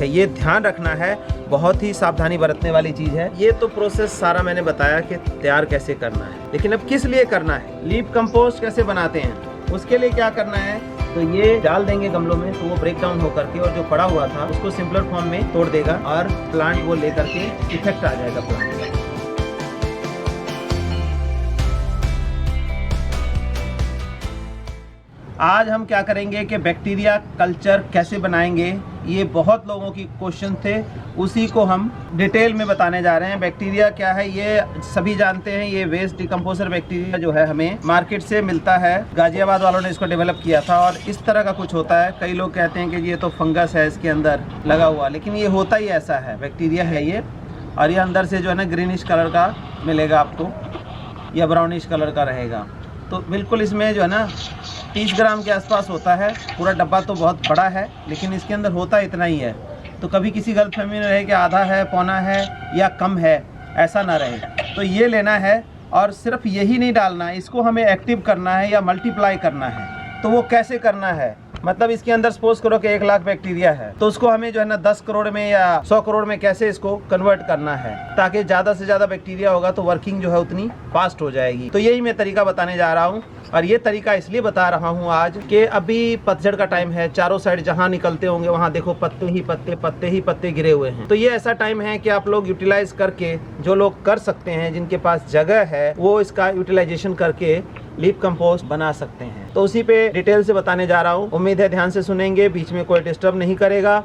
ये ध्यान रखना है, बहुत ही सावधानी बरतने वाली चीज़ है। ये तो प्रोसेस सारा मैंने बताया कि तैयार कैसे करना है, लेकिन अब किस लिए करना है, लीफ कंपोस्ट कैसे बनाते हैं, उसके लिए क्या करना है। तो ये डाल देंगे गमलों में तो वो ब्रेक डाउन होकर के और जो पड़ा हुआ था उसको सिंपलर फॉर्म में तोड़ देगा और प्लांट वो लेकर के इफेक्ट आ जाएगा प्लांट का। आज हम क्या करेंगे कि बैक्टीरिया कल्चर कैसे बनाएंगे, ये बहुत लोगों की क्वेश्चन थे, उसी को हम डिटेल में बताने जा रहे हैं। बैक्टीरिया क्या है ये सभी जानते हैं, ये वेस्ट डिकम्पोजर बैक्टीरिया जो है हमें मार्केट से मिलता है। गाजियाबाद वालों ने इसको डेवलप किया था और इस तरह का कुछ होता है। कई लोग कहते हैं कि ये तो फंगस है इसके अंदर लगा हुआ, लेकिन ये होता ही ऐसा है, बैक्टीरिया है ये। और ये अंदर से जो है ना ग्रीनिश कलर का मिलेगा आपको या ब्राउनिश कलर का रहेगा। तो बिल्कुल इसमें जो है ना 30 ग्राम के आसपास होता है। पूरा डब्बा तो बहुत बड़ा है, लेकिन इसके अंदर होता इतना ही है। तो कभी किसी गलतफहमी में रहे कि आधा है, पौना है या कम है, ऐसा ना रहे। तो ये लेना है और सिर्फ यही नहीं डालना है, इसको हमें एक्टिव करना है या मल्टीप्लाई करना है। तो वो कैसे करना है, मतलब इसके अंदर सपोज करो कि 1 लाख बैक्टीरिया है, तो उसको हमें जो है ना 10 करोड़ में या 100 करोड़ में कैसे इसको कन्वर्ट करना है, ताकि ज़्यादा से ज़्यादा बैक्टीरिया होगा तो वर्किंग जो है उतनी फास्ट हो जाएगी। तो यही मैं तरीका बताने जा रहा हूँ। और ये तरीका इसलिए बता रहा हूँ आज कि अभी पतझड़ का टाइम है, चारों साइड जहाँ निकलते होंगे वहाँ देखो पत्ते ही पत्ते, पत्ते ही पत्ते गिरे हुए हैं। तो ये ऐसा टाइम है कि आप लोग यूटिलाइज करके, जो लोग कर सकते हैं, जिनके पास जगह है, वो इसका यूटिलाइजेशन करके लीफ कंपोस्ट बना सकते हैं। तो उसी पे डिटेल से बताने जा रहा हूँ। उम्मीद है ध्यान से सुनेंगे, बीच में कोई डिस्टर्ब नहीं करेगा।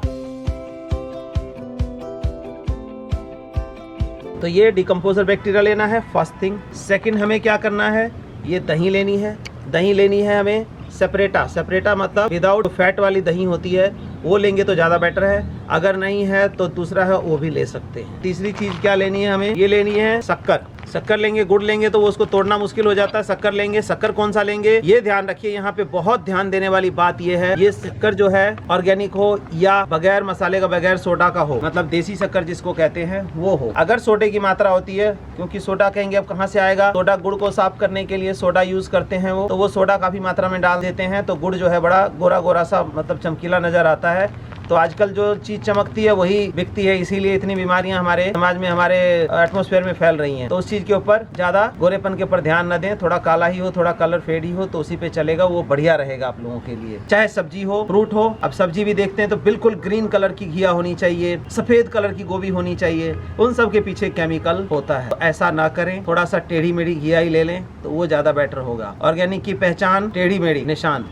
तो ये डिकम्पोजर बैक्टीरिया लेना है, फर्स्ट थिंग। सेकंड हमें क्या करना है, ये दही लेनी है। दही लेनी है हमें सेपरेटा। सेपरेटा मतलब विदाउट फैट वाली दही होती है, वो लेंगे तो ज़्यादा बेटर है। अगर नहीं है तो दूसरा है वो भी ले सकते हैं। तीसरी चीज़ क्या लेनी है हमें, ये लेनी है शक्कर। शक्कर लेंगे, गुड़ लेंगे तो वो उसको तोड़ना मुश्किल हो जाता है। शक्कर लेंगे, शक्कर कौन सा लेंगे ये ध्यान रखिए। यहाँ पे बहुत ध्यान देने वाली बात ये है, ये शक्कर जो है ऑर्गेनिक हो या बगैर मसाले का, बगैर सोडा का हो, मतलब देसी शक्कर जिसको कहते हैं वो हो। अगर सोडे की मात्रा होती है, क्योंकि सोडा कहेंगे अब कहाँ से आएगा, सोडा गुड़ को साफ करने के लिए सोडा यूज करते हैं वो, तो वो सोडा काफी मात्रा में डाल देते हैं, तो गुड़ जो है बड़ा गोरा गोरा सा मतलब चमकीला नजर आता है। तो आजकल जो चीज चमकती है वही बिकती है, इसीलिए इतनी बीमारियां हमारे समाज में, हमारे एटमॉस्फेयर में फैल रही हैं। तो उस चीज के ऊपर ज्यादा गोरेपन के ऊपर ध्यान न दें, थोड़ा काला ही हो, थोड़ा कलर फेड ही हो, तो उसी पे चलेगा, वो बढ़िया रहेगा आप लोगों के लिए। चाहे सब्जी हो, फ्रूट हो। अब सब्जी भी देखते हैं तो बिल्कुल ग्रीन कलर की घिया होनी चाहिए, सफेद कलर की गोभी होनी चाहिए, उन सब के पीछे केमिकल होता है। तो ऐसा ना करें, थोड़ा सा टेढ़ी मेढ़ी घिया ही ले लें तो वो ज्यादा बेटर होगा। ऑर्गेनिक की पहचान टेढ़ी मेढ़ी निशान,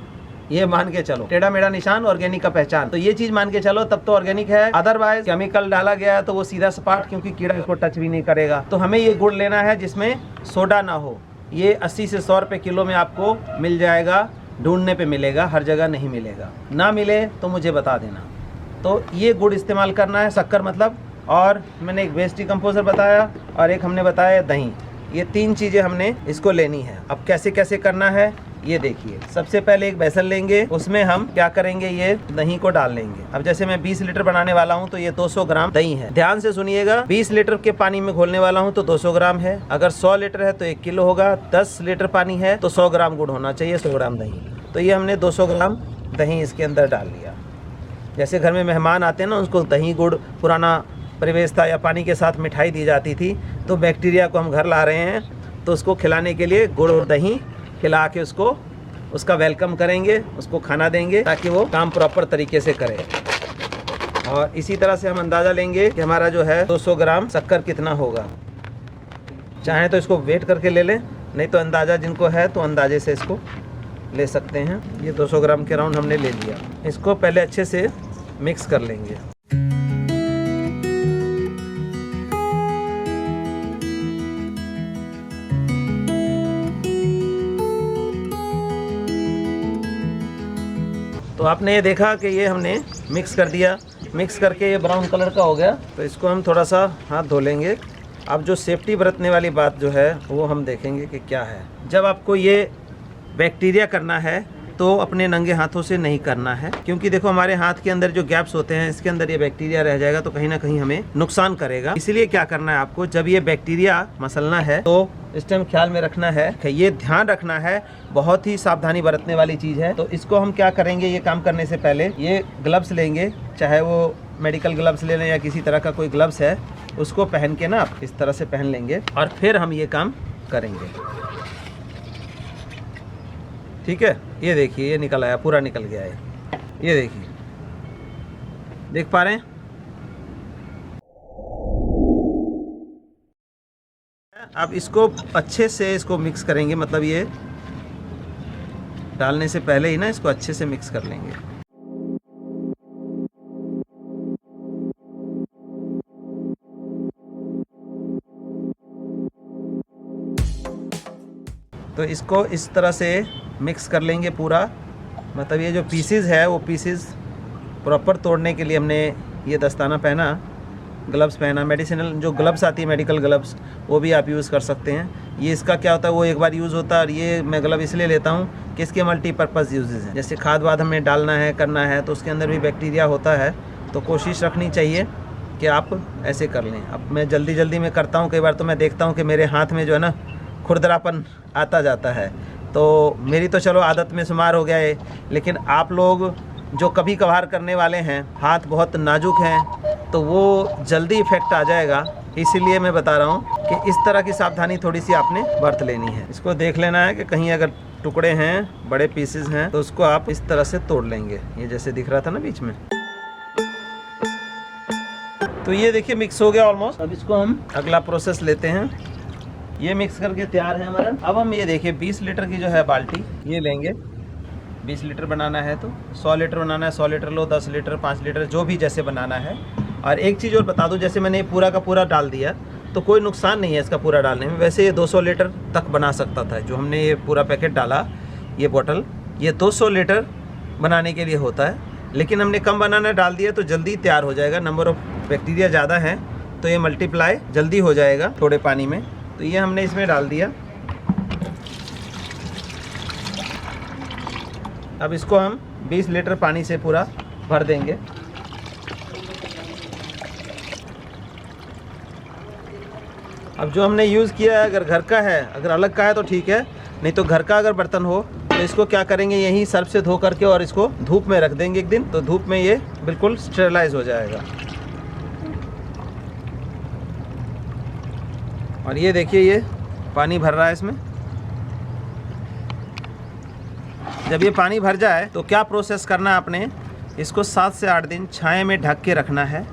ये मान के चलो, टेढ़ा मेढ़ा निशान ऑर्गेनिक का पहचान। तो ये चीज मान के चलो, तब तो ऑर्गेनिक है। अदरवाइज केमिकल डाला गया है तो वो सीधा सपाट, क्योंकि कीड़ा इसको टच भी नहीं करेगा। तो हमें ये गुड़ लेना है जिसमें सोडा ना हो। ये 80 से 100 रुपए किलो में आपको मिल जाएगा, ढूंढने पे मिलेगा, हर जगह नहीं मिलेगा। ना मिले तो मुझे बता देना। तो ये गुड़ इस्तेमाल करना है, शक्कर मतलब, और मैंने एक वेस्ट डिकम्पोजर बताया और एक हमने बताया दही। ये 3 चीजें हमने इसको लेनी है। अब कैसे कैसे करना है ये देखिए। सबसे पहले एक बेसन लेंगे, उसमें हम क्या करेंगे, ये दही को डाल लेंगे। अब जैसे मैं 20 लीटर बनाने वाला हूँ तो ये 200 ग्राम दही है। ध्यान से सुनिएगा, 20 लीटर के पानी में घोलने वाला हूँ तो 200 ग्राम है। अगर 100 लीटर है तो 1 किलो होगा। 10 लीटर पानी है तो 100 ग्राम गुड़ होना चाहिए, 100 ग्राम दही। तो ये हमने 200 ग्राम दही इसके अंदर डाल दिया। जैसे घर में मेहमान आते हैं ना, उसको दही गुड़, पुराना परिवेश था या पानी के साथ मिठाई दी जाती थी, तो बैक्टीरिया को हम घर ला रहे हैं तो उसको खिलाने के लिए गुड़ और दही खिला के उसको, उसका वेलकम करेंगे, उसको खाना देंगे ताकि वो काम प्रॉपर तरीके से करे। और इसी तरह से हम अंदाज़ा लेंगे कि हमारा जो है 200 ग्राम शक्कर कितना होगा। चाहे तो इसको वेट करके ले लें, नहीं तो अंदाज़ा जिनको है तो अंदाजे से इसको ले सकते हैं। ये 200 ग्राम के राउंड हमने ले लिया। इसको पहले अच्छे से मिक्स कर लेंगे। तो आपने ये देखा कि ये हमने मिक्स कर दिया। मिक्स करके ये ब्राउन कलर का हो गया, तो इसको हम थोड़ा सा हाथ धो लेंगे। अब जो सेफ्टी बरतने वाली बात जो है वो हम देखेंगे कि क्या है। जब आपको ये बैक्टीरिया करना है तो अपने नंगे हाथों से नहीं करना है, क्योंकि देखो हमारे हाथ के अंदर जो गैप्स होते हैं, इसके अंदर ये बैक्टीरिया रह जाएगा तो कहीं ना कहीं हमें नुकसान करेगा। इसीलिए क्या करना है आपको, जब ये बैक्टीरिया मसलना है तो इस टाइम ख्याल में रखना है कि ये ध्यान रखना है, बहुत ही सावधानी बरतने वाली चीज़ है। तो इसको हम क्या करेंगे, ये काम करने से पहले ये ग्लव्स लेंगे, चाहे वो मेडिकल ग्लव्स ले लें या किसी तरह का कोई ग्लव्स है उसको पहन के ना आप इस तरह से पहन लेंगे और फिर हम ये काम करेंगे। ठीक है, ये देखिए ये निकल आया, पूरा निकल गया है, ये देखिए, देख पा रहे हैं। अब इसको अच्छे से इसको मिक्स करेंगे, मतलब ये डालने से पहले ही ना इसको अच्छे से मिक्स कर लेंगे। तो इसको इस तरह से मिक्स कर लेंगे पूरा, मतलब ये जो पीसेस है वो पीसेस प्रॉपर तोड़ने के लिए हमने ये दस्ताना पहना, ग्लव्स पहना। मेडिसिनल जो ग्लव्स आती है मेडिकल ग्लव्स वो भी आप यूज़ कर सकते हैं। ये इसका क्या होता है, वो एक बार यूज़ होता है, और ये मैं ग्लव इसलिए लेता हूँ कि इसके मल्टीपर्पज़ यूजेस हैं। जैसे खाद वाद हमें डालना है करना है तो उसके अंदर भी बैक्टीरिया होता है, तो कोशिश रखनी चाहिए कि आप ऐसे कर लें। अब मैं जल्दी में करता हूँ, कई बार तो मैं देखता हूँ कि मेरे हाथ में जो है ना खुरदरापन आता जाता है, तो मेरी तो चलो आदत में शुमार हो गया है, लेकिन आप लोग जो कभी कभार करने वाले हैं, हाथ बहुत नाजुक हैं, तो वो जल्दी इफ़ेक्ट आ जाएगा। इसीलिए मैं बता रहा हूँ कि इस तरह की सावधानी थोड़ी सी आपने बरत लेनी है। इसको देख लेना है कि कहीं अगर टुकड़े हैं, बड़े पीसेस हैं, तो उसको आप इस तरह से तोड़ लेंगे, ये जैसे दिख रहा था ना बीच में। तो ये देखिए मिक्स हो गया ऑलमोस्ट। अब इसको हम अगला प्रोसेस लेते हैं। ये मिक्स करके तैयार है हमारा। अब हम ये देखिए 20 लीटर की जो है बाल्टी ये लेंगे। 20 लीटर बनाना है तो 100 लीटर बनाना है, 100 लीटर लो, 10 लीटर, 5 लीटर, जो भी जैसे बनाना है। और एक चीज़ और बता दूं, जैसे मैंने पूरा का पूरा डाल दिया तो कोई नुकसान नहीं है इसका पूरा डालने में। वैसे ये 200 लीटर तक बना सकता था, जो हमने ये पूरा पैकेट डाला, ये बोतल, ये 200 लीटर बनाने के लिए होता है, लेकिन हमने कम बनाना डाल दिया तो जल्दी तैयार हो जाएगा। नंबर ऑफ़ बैक्टीरिया ज़्यादा है तो ये मल्टीप्लाई जल्दी हो जाएगा थोड़े पानी में। तो ये हमने इसमें डाल दिया। अब इसको हम 20 लीटर पानी से पूरा भर देंगे। अब जो हमने यूज़ किया है, अगर घर का है, अगर अलग का है तो ठीक है, नहीं तो घर का अगर बर्तन हो तो इसको क्या करेंगे, यहीं सर्फ से धो करके और इसको धूप में रख देंगे एक दिन, तो धूप में ये बिल्कुल स्टेरलाइज हो जाएगा। और ये देखिए ये पानी भर रहा है इसमें। जब ये पानी भर जाए तो क्या प्रोसेस करना है आपने, इसको 7 से 8 दिन छाया में ढक के रखना है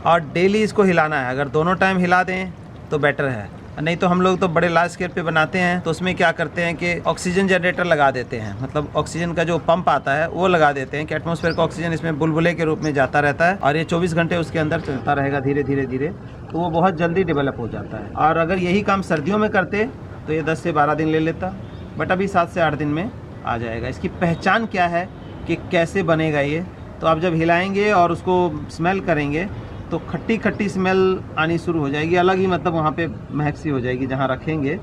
और डेली इसको हिलाना है। अगर दोनों टाइम हिला दें तो बेटर है, नहीं तो हम लोग तो बड़े लार्ज स्केल पे बनाते हैं तो उसमें क्या करते हैं कि ऑक्सीजन जनरेटर लगा देते हैं, मतलब ऑक्सीजन का जो पंप आता है वो लगा देते हैं कि एटमॉस्फेयर का ऑक्सीजन इसमें बुलबुले के रूप में जाता रहता है और ये 24 घंटे उसके अंदर चलता रहेगा धीरे धीरे, तो वो बहुत जल्दी डेवलप हो जाता है। और अगर यही काम सर्दियों में करते तो ये 10 से 12 दिन ले लेता, बट अभी 7 से 8 दिन में आ जाएगा। इसकी पहचान क्या है कि कैसे बनेगा ये, तो आप जब हिलाएंगे और उसको स्मेल करेंगे तो खट्टी खट्टी स्मेल आनी शुरू हो जाएगी, अलग ही मतलब वहाँ पे महक सी हो जाएगी जहाँ रखेंगे,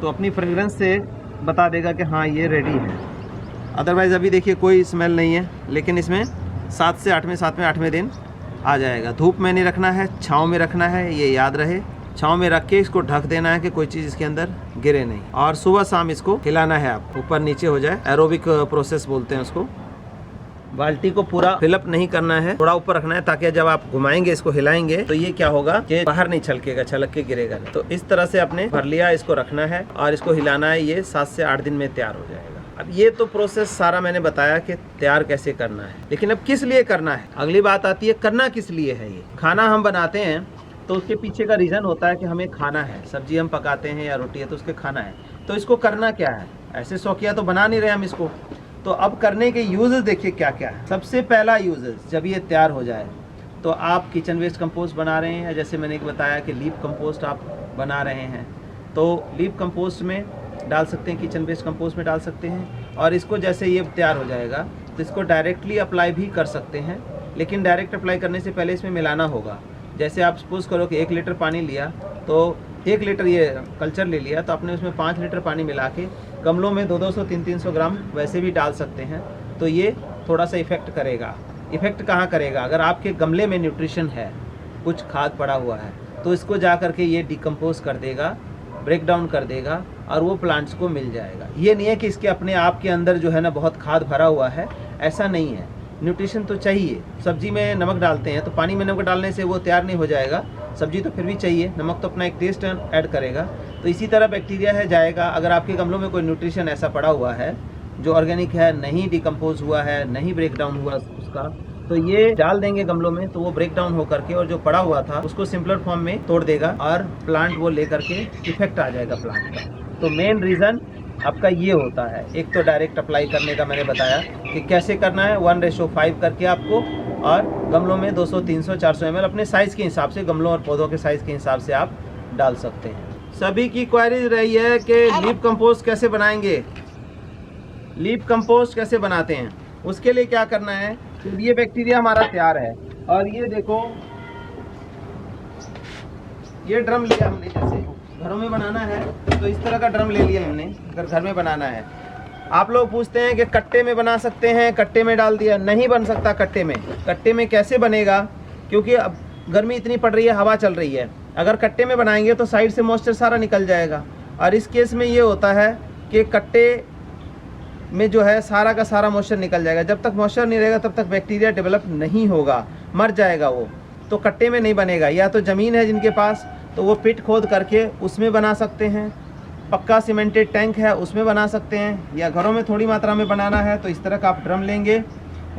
तो अपनी फ्रेगरेंस से बता देगा कि हाँ ये रेडी है। अदरवाइज़ अभी देखिए कोई स्मेल नहीं है, लेकिन इसमें 7 से 8वें दिन आ जाएगा। धूप में नहीं रखना है, छाँव में रखना है, ये याद रहे। छाँव में रख के इसको ढक देना है कि कोई चीज़ इसके अंदर गिरे नहीं, और सुबह शाम इसको हिलाना है, आप ऊपर नीचे हो जाए, एरोबिक प्रोसेस बोलते हैं उसको। बाल्टी को पूरा फिलअप नहीं करना है, थोड़ा ऊपर रखना है ताकि जब आप घुमाएंगे इसको हिलाएंगे तो ये क्या होगा कि बाहर नहीं छलकेगा, छलक के गिरेगा नहीं। तो इस तरह से आपने भर लिया, इसको रखना है और इसको हिलाना है। ये 7 से 8 दिन में तैयार हो जाएगा। अब ये तो प्रोसेस सारा मैंने बताया कि तैयार कैसे करना है, लेकिन अब किस लिए करना है, अगली बात आती है करना किस लिए है। ये खाना हम बनाते हैं तो उसके पीछे का रीज़न होता है कि हमें खाना है, सब्जी हम पकाते हैं या रोटी है तो उसके खाना है। तो इसको करना क्या है, ऐसे शौकिया तो बना नहीं रहे हम इसको। तो अब करने के यूजेस देखिए क्या क्या है। सबसे पहला यूजेस, जब ये तैयार हो जाए तो आप किचन वेस्ट कंपोस्ट बना रहे हैं, जैसे मैंने बताया कि लीफ कंपोस्ट आप बना रहे हैं, तो लीफ कंपोस्ट में डाल सकते हैं, किचन वेस्ट कंपोस्ट में डाल सकते हैं। और इसको जैसे ये तैयार हो जाएगा तो इसको डायरेक्टली अप्लाई भी कर सकते हैं, लेकिन डायरेक्ट अप्लाई करने से पहले इसमें मिलाना होगा। जैसे आप सपोज करो कि 1 लीटर पानी लिया तो 1 लीटर ये कल्चर ले लिया तो आपने उसमें 5 लीटर पानी मिला के गमलों में 200-200, 300-300 ग्राम वैसे भी डाल सकते हैं, तो ये थोड़ा सा इफ़ेक्ट करेगा। इफ़ेक्ट कहाँ करेगा, अगर आपके गमले में न्यूट्रिशन है, कुछ खाद पड़ा हुआ है, तो इसको जा करके ये डिकम्पोज कर देगा, ब्रेक डाउन कर देगा और वो प्लांट्स को मिल जाएगा। ये नहीं है कि इसके अपने आप के अंदर जो है ना बहुत खाद भरा हुआ है, ऐसा नहीं है। न्यूट्रिशन तो चाहिए। सब्जी में नमक डालते हैं तो पानी में नमक डालने से वो तैयार नहीं हो जाएगा, सब्जी तो फिर भी चाहिए, नमक तो अपना एक टेस्ट ऐड करेगा। तो इसी तरह बैक्टीरिया है जाएगा। अगर आपके गमलों में कोई न्यूट्रिशन ऐसा पड़ा हुआ है जो ऑर्गेनिक है, नहीं डिकम्पोज हुआ है, नहीं ब्रेक डाउन हुआ उसका, तो ये डाल देंगे गमलों में, तो वो ब्रेक डाउन होकर के और जो पड़ा हुआ था उसको सिंपलर फॉर्म में तोड़ देगा और प्लांट वो लेकर के इफेक्ट आ जाएगा प्लांट का। तो मेन रीज़न आपका ये होता है। एक तो डायरेक्ट अप्लाई करने का मैंने बताया कि कैसे करना है, 1:5 करके आपको, और गमलों में 200, 300, 400 ml अपने साइज़ के हिसाब से, गमलों और पौधों के साइज़ के हिसाब से आप डाल सकते हैं। सभी की क्वेरीज रही है कि लीफ कंपोस्ट कैसे बनाएंगे, लीफ कंपोस्ट कैसे बनाते हैं। उसके लिए क्या करना है, तो ये बैक्टीरिया हमारा तैयार है, और ये देखो ये ड्रम लिया हमने, जैसे घरों में बनाना है तो इस तरह का ड्रम ले लिया हमने, अगर घर में बनाना है। आप लोग पूछते हैं कि कट्टे में बना सकते हैं, कट्टे में डाल दिया, नहीं बन सकता कट्टे में। कट्टे में कैसे बनेगा, क्योंकि अब गर्मी इतनी पड़ रही है, हवा चल रही है, अगर कट्टे में बनाएंगे तो साइड से मॉइस्चर सारा निकल जाएगा, और इस केस में ये होता है कि कट्टे में जो है सारा का सारा मॉइस्चर निकल जाएगा। जब तक मॉइस्चर नहीं रहेगा तब तक बैक्टीरिया डेवलप नहीं होगा, मर जाएगा वो। तो कट्टे में नहीं बनेगा। या तो ज़मीन है जिनके पास तो वो पिट खोद करके उसमें बना सकते हैं, पक्का सीमेंटेड टैंक है उसमें बना सकते हैं, या घरों में थोड़ी मात्रा में बनाना है तो इस तरह का आप ड्रम लेंगे।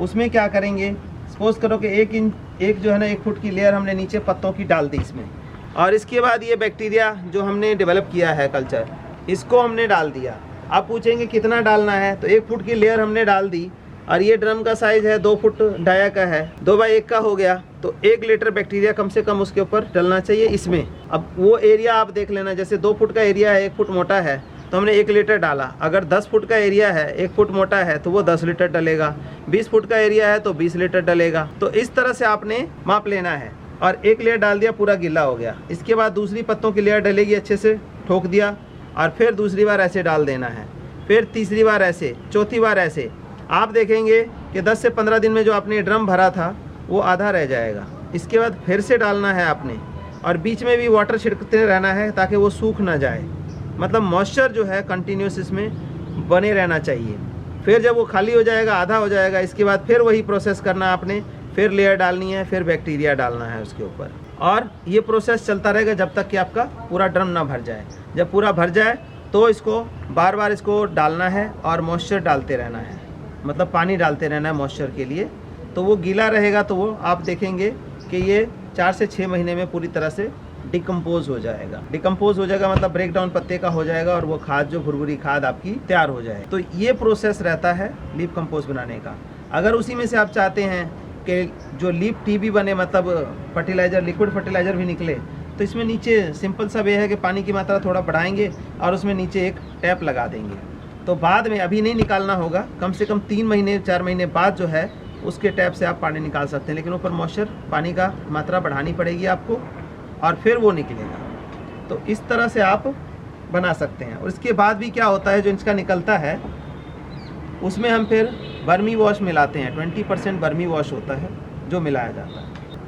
उसमें क्या करेंगे, सपोज करो कि 1 फुट की लेयर हमने नीचे पत्तों की डाल दी इसमें, और इसके बाद ये बैक्टीरिया जो हमने डेवलप किया है कल्चर, इसको हमने डाल दिया। आप पूछेंगे कितना डालना है, तो 1 फुट की लेयर हमने डाल दी, और ये ड्रम का साइज़ है 2 फुट डाया का है, 2x1 का हो गया, तो 1 लीटर बैक्टीरिया कम से कम उसके ऊपर डलना चाहिए इसमें। अब वो एरिया आप देख लेना, जैसे 2 फुट का एरिया है, 1 फुट मोटा है, तो हमने 1 लीटर डाला। अगर 10 फुट का एरिया है, 1 फुट मोटा है, तो वो 10 लीटर डलेगा। 20 फुट का एरिया है तो 20 लीटर डलेगा। तो इस तरह से आपने माप लेना है, और 1 लेयर डाल दिया, पूरा गीला हो गया। इसके बाद दूसरी पत्तों की लेयर डलेगी, अच्छे से ठोक दिया, और फिर दूसरी बार ऐसे डाल देना है, फिर तीसरी बार ऐसे, चौथी बार ऐसे। आप देखेंगे कि 10 से 15 दिन में जो आपने ड्रम भरा था वो आधा रह जाएगा। इसके बाद फिर से डालना है आपने, और बीच में भी वाटर छिड़कते रहना है ताकि वो सूख ना जाए। मतलब मॉइस्चर जो है कंटिन्यूस इसमें बने रहना चाहिए। फिर जब वो खाली हो जाएगा, आधा हो जाएगा, इसके बाद फिर वही प्रोसेस करना आपने, फिर लेयर डालनी है, फिर बैक्टीरिया डालना है उसके ऊपर, और ये प्रोसेस चलता रहेगा जब तक कि आपका पूरा ड्रम ना भर जाए। जब पूरा भर जाए तो इसको बार बार इसको डालना है और मॉइस्चर डालते रहना है, मतलब पानी डालते रहना है मॉइस्चर के लिए। तो वो गीला रहेगा तो वो आप देखेंगे कि ये 4 से 6 महीने में पूरी तरह से डिकम्पोज हो जाएगा। डिकम्पोज हो जाएगा मतलब ब्रेक डाउन पत्ते का हो जाएगा, और वो खाद जो भुरभुरी खाद आपकी तैयार हो जाए। तो ये प्रोसेस रहता है लीफ कंपोस्ट बनाने का। अगर उसी में से आप चाहते हैं कि जो लीफ टी भी बने, मतलब फर्टिलाइज़र, लिक्विड फर्टिलाइज़र भी निकले, तो इसमें नीचे सिंपल सा वे है कि पानी की मात्रा थोड़ा बढ़ाएंगे और उसमें नीचे एक टैप लगा देंगे। तो बाद में, अभी नहीं निकालना होगा, कम से कम 3 महीने 4 महीने बाद जो है उसके टैप से आप पानी निकाल सकते हैं, लेकिन ऊपर मॉइस्चर पानी का मात्रा बढ़ानी पड़ेगी आपको, और फिर वो निकलेगा। तो इस तरह से आप बना सकते हैं। और इसके बाद भी क्या होता है, जो इसका निकलता है उसमें हम फिर बर्मी वॉश मिलाते हैं। 20% बर्मी वॉश होता है जो मिलाया जाता है,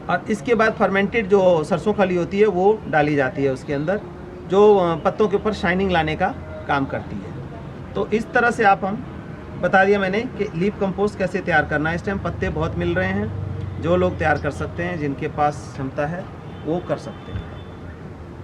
और इसके बाद फर्मेंटेड जो सरसों खली होती है वो डाली जाती है उसके अंदर, जो पत्तों के ऊपर शाइनिंग लाने का काम करती है। तो इस तरह से आप, हम बता दिया मैंने कि लीफ कंपोस्ट कैसे तैयार करना है। इस टाइम पत्ते बहुत मिल रहे हैं, जो लोग तैयार कर सकते हैं, जिनके पास क्षमता है वो कर सकते हैं।